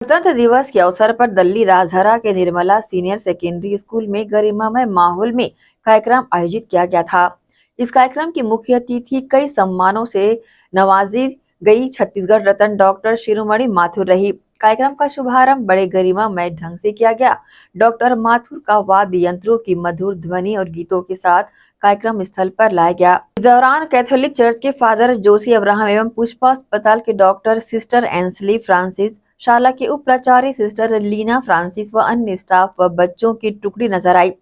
गणतंत्र दिवस के अवसर पर दिल्ली राजहरा के निर्मला सीनियर सेकेंडरी स्कूल में गरिमामय माहौल में कार्यक्रम आयोजित किया गया था। इस कार्यक्रम की मुख्य अतिथि कई सम्मानों से नवाजी गई छत्तीसगढ़ रत्न डॉक्टर शिरोमणि माथुर रही। कार्यक्रम का शुभारंभ बड़े गरिमामय ढंग से किया गया। डॉक्टर माथुर का वाद्य यंत्रों की मधुर ध्वनि और गीतों के साथ कार्यक्रम स्थल पर लाया गया। इस दौरान कैथोलिक चर्च के फादर जोशी अब्राहम एवं पुष्पा अस्पताल के डॉक्टर सिस्टर एंसली फ्रांसिस, शाला के उप प्राचार्य सिस्टर लीना फ्रांसिस व अन्य स्टाफ व बच्चों की टुकड़ी नजर आई।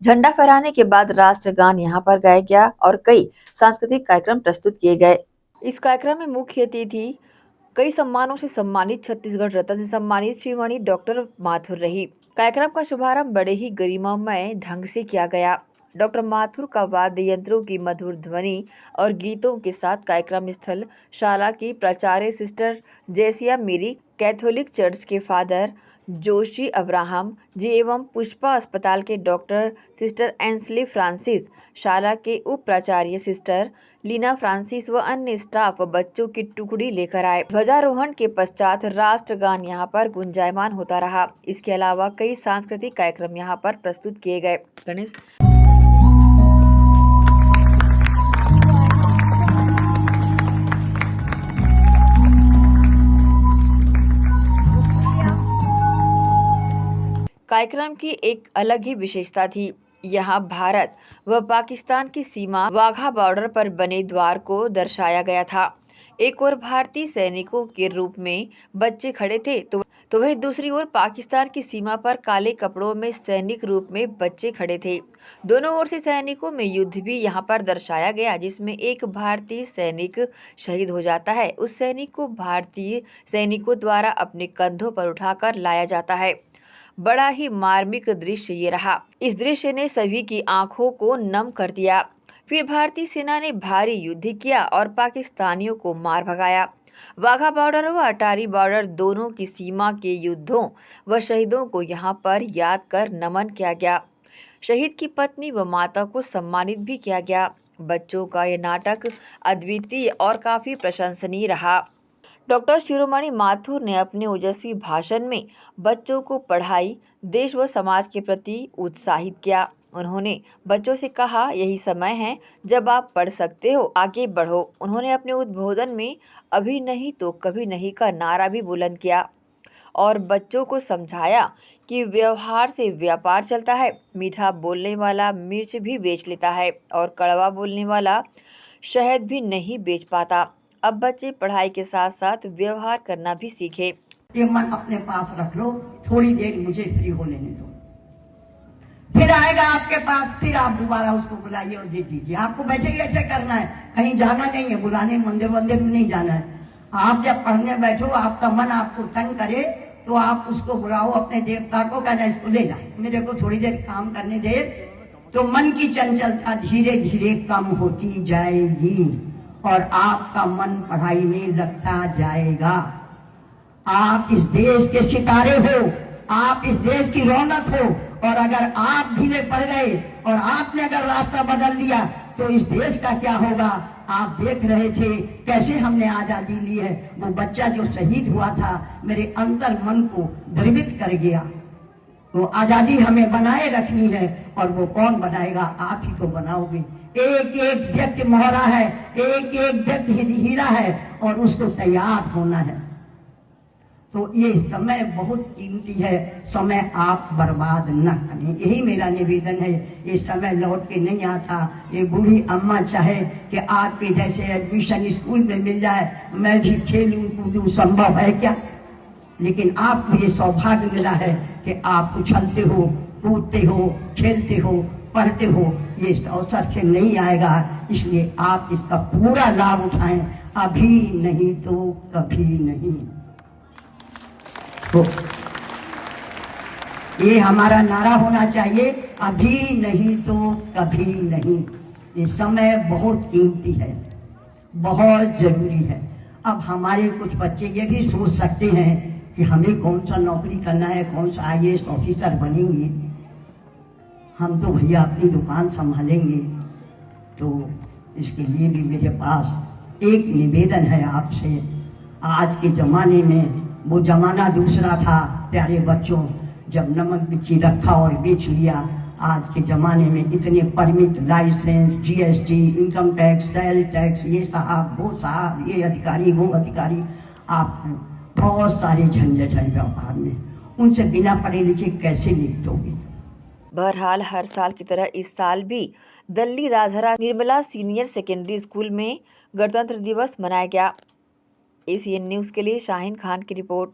झंडा फहराने के बाद राष्ट्रगान यहाँ पर गाया गया और कई सांस्कृतिक कार्यक्रम प्रस्तुत किए गए। इस कार्यक्रम में मुख्य अतिथि कई सम्मानों से सम्मानित छत्तीसगढ़ रत्न से सम्मानित श्रीमणी डॉक्टर माथुर रही। कार्यक्रम का शुभारंभ बड़े ही गरिमामय ढंग से किया गया। डॉक्टर माथुर का वाद्य यंत्रों की मधुर ध्वनि और गीतों के साथ कार्यक्रम स्थल शाला की प्राचार्य सिस्टर जेसिया मेरी, कैथोलिक चर्च के फादर जोशी अब्राहम जी एवं पुष्पा अस्पताल के डॉक्टर सिस्टर एंसली फ्रांसिस, शाला के उप प्राचार्य सिस्टर लीना फ्रांसिस व अन्य स्टाफ व बच्चों की टुकड़ी लेकर आए। ध्वजारोहण के पश्चात राष्ट्रगान यहाँ पर गुंजायमान होता रहा। इसके अलावा कई सांस्कृतिक कार्यक्रम यहाँ पर प्रस्तुत किए गए। गणेश कार्यक्रम की एक अलग ही विशेषता थी। यहाँ भारत व पाकिस्तान की सीमा वाघा बॉर्डर पर बने द्वार को दर्शाया गया था। एक ओर भारतीय सैनिकों के रूप में बच्चे खड़े थे तो वही दूसरी ओर पाकिस्तान की सीमा पर काले कपड़ों में सैनिक रूप में बच्चे खड़े थे। दोनों ओर से सैनिकों में युद्ध भी यहाँ पर दर्शाया गया, जिसमें एक भारतीय सैनिक शहीद हो जाता है। उस सैनिक को भारतीय सैनिकों द्वारा अपने कंधों पर उठाकर लाया जाता है। बड़ा ही मार्मिक दृश्य ये रहा। इस दृश्य ने सभी की आंखों को नम कर दिया। फिर भारतीय सेना ने भारी युद्ध किया और पाकिस्तानियों को मार भगाया। वाघा बॉर्डर व अटारी बॉर्डर दोनों की सीमा के युद्धों व शहीदों को यहाँ पर याद कर नमन किया गया। शहीद की पत्नी व माता को सम्मानित भी किया गया। बच्चों का ये नाटक अद्वितीय और काफी प्रशंसनीय रहा। डॉक्टर शिरोमणि माथुर ने अपने ओजस्वी भाषण में बच्चों को पढ़ाई, देश व समाज के प्रति उत्साहित किया। उन्होंने बच्चों से कहा, यही समय है जब आप पढ़ सकते हो, आगे बढ़ो। उन्होंने अपने उद्बोधन में अभी नहीं तो कभी नहीं का नारा भी बुलंद किया और बच्चों को समझाया कि व्यवहार से व्यापार चलता है। मीठा बोलने वाला मिर्च भी बेच लेता है और कड़वा बोलने वाला शहद भी नहीं बेच पाता। अब बच्चे पढ़ाई के साथ साथ व्यवहार करना भी सीखे। ये मन अपने पास रख लो, थोड़ी देर मुझे फ्री हो लेने दो, फिर आएगा आपके पास, फिर आप दोबारा उसको बुलाइए और दे दीजिए। आपको बैठे ऐसे करना है, कहीं जाना नहीं है, बुलाने मंदिर वंदिर में नहीं जाना है। आप जब पढ़ने बैठो, आपका मन आपको तंग करे तो आप उसको बुलाओ, अपने देवता को कहना इसको ले जाए, मेरे को थोड़ी देर काम करने दे, तो मन की चंचलता धीरे धीरे कम होती जाएगी और आपका मन पढ़ाई में लगता जाएगा। आप इस देश के सितारे हो, आप इस देश की रौनक हो, और अगर आप ढीले पड़ गए और आपने अगर रास्ता बदल दिया तो इस देश का क्या होगा। आप देख रहे थे कैसे हमने आजादी ली है। वो बच्चा जो शहीद हुआ था मेरे अंतर मन को द्रवित कर गया। वो आजादी हमें बनाए रखनी है और वो कौन बनाएगा, आप ही तो बनाओगे। एक एक व्यक्ति मोहरा है, एक एक व्यक्ति हीरा है और उसको तैयार होना है। तो ये समय बहुत कीमती है, समय आप बर्बाद न करें, यही मेरा निवेदन है। ये समय लौट के नहीं आता। ये बूढ़ी अम्मा चाहे कि आपके जैसे एडमिशन स्कूल में मिल जाए, मैं भी खेलूं कूदूं, संभव है क्या? लेकिन आपको ये सौभाग्य मिला है कि आप उछलते हो, कूदते हो, खेलते हो, पढ़ते हो। ये अवसर फिर नहीं आएगा, इसलिए आप इसका पूरा लाभ उठाएं। अभी नहीं तो कभी नहीं। तो ये हमारा नारा होना चाहिए, अभी नहीं तो कभी नहीं। ये समय बहुत कीमती है, बहुत जरूरी है। अब हमारे कुछ बच्चे ये भी सोच सकते हैं कि हमें कौन सा नौकरी करना है, कौन सा IAS ऑफिसर बनेंगे, हम तो भैया अपनी दुकान संभालेंगे। तो इसके लिए भी मेरे पास एक निवेदन है आपसे। आज के ज़माने में वो जमाना दूसरा था प्यारे बच्चों, जब नमक मिर्ची रखा और बेच लिया। आज के जमाने में इतने permit, licence, GST, income tax, sale tax, ये साहब वो साहब, ये अधिकारी वो अधिकारी, आपको बहुत सारे झंझट हैं व्यापार में। उनसे बिना पढ़े लिखे कैसे निपटोगे? बहरहाल हर साल की तरह इस साल भी Dalli Rajhara Nirmala senior secondary school में गणतंत्र दिवस मनाया गया। एसीएन न्यूज़ के लिए शाहीन खान की रिपोर्ट।